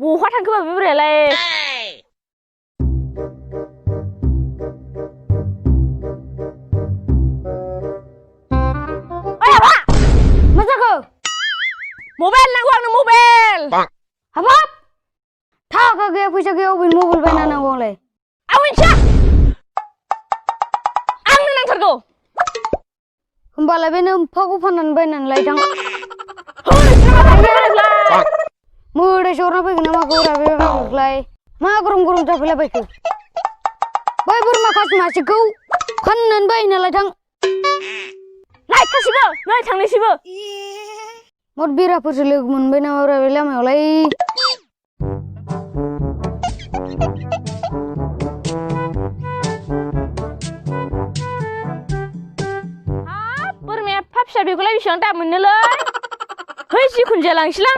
बहा थांखो बा बे बोरायालाय ओइ आबा मा जाखो मबाइल नांगौ आंनो मबाइल हाबाब थाखा गैया फैसा गैया अबे मबाइल बायना नांगौ आंलाय आं मिथिया आंनो नांथारगौ होमबालाय बे नोमफाखौ फाननानै बायनानै लायथां मोदायसो हरना फैगोन ना माखौ रा बे हागोखलाय मा गरम गरम जाफैलाबायखो बै बोरमा खासि मासेखौ फाननानै बायना लायथां लायखासिबो नै थांनोसैबो मद बेराफोरसो लोगो मोनबाय नामा रा बे लामायावलाय हाब बोरमाया एफा फिसा बेखौलाय बेसेबां दाम मोननोलै है जिखुनु जाया लांसैलां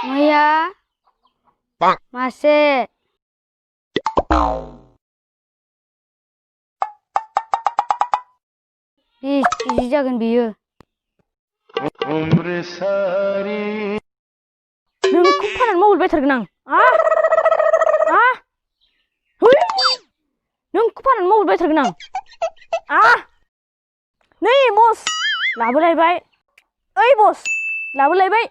मैया मासे 20 केजि जागोन बियो नोंखौ फाननानै मबाइल बायथारगोन आं नोंखौ फाननानै मबाइल बायथारगोन आं नै बस लाबोलायबाय ओइ बस लाबोलायबाय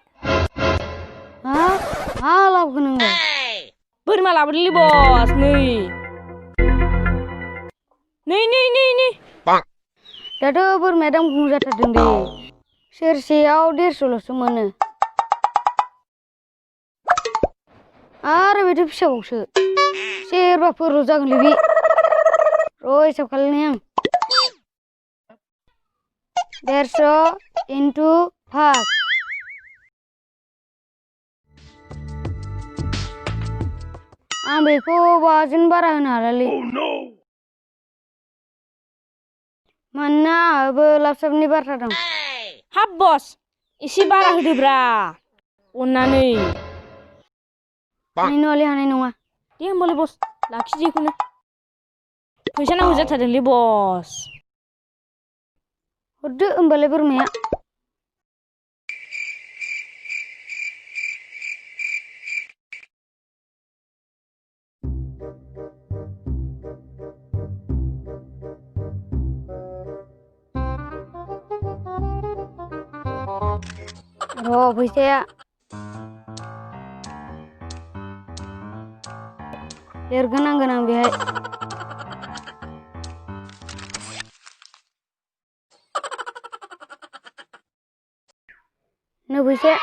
मा लाबोखो नोङो बोरमा लाबोदोंलै बस नै दाथ' बोरमाया दाम खम जाथारदों दे सेरसेयाव 150ल'सो मोनो आरो बेथ' फिसाबावसो सेरबाफोरल' जागोनलै बे र' हिसाब खालामनि आं 150 into 5 आं बेखौ 5जों बारा होनो हालालै मानोना आंहाबो लाब-साबनि बाथ्रा दं हाब बस एसे बारा होदोब्रा अननानै हानाय नङा दे होमबालाय बस लाखिदो बेखौनो फैसा नांगौ जाथारदोंलै बस हरदो होमबालाय बोरमाया र' फैसाया लिरगोनांगोन आं बेहाय नो फैसाया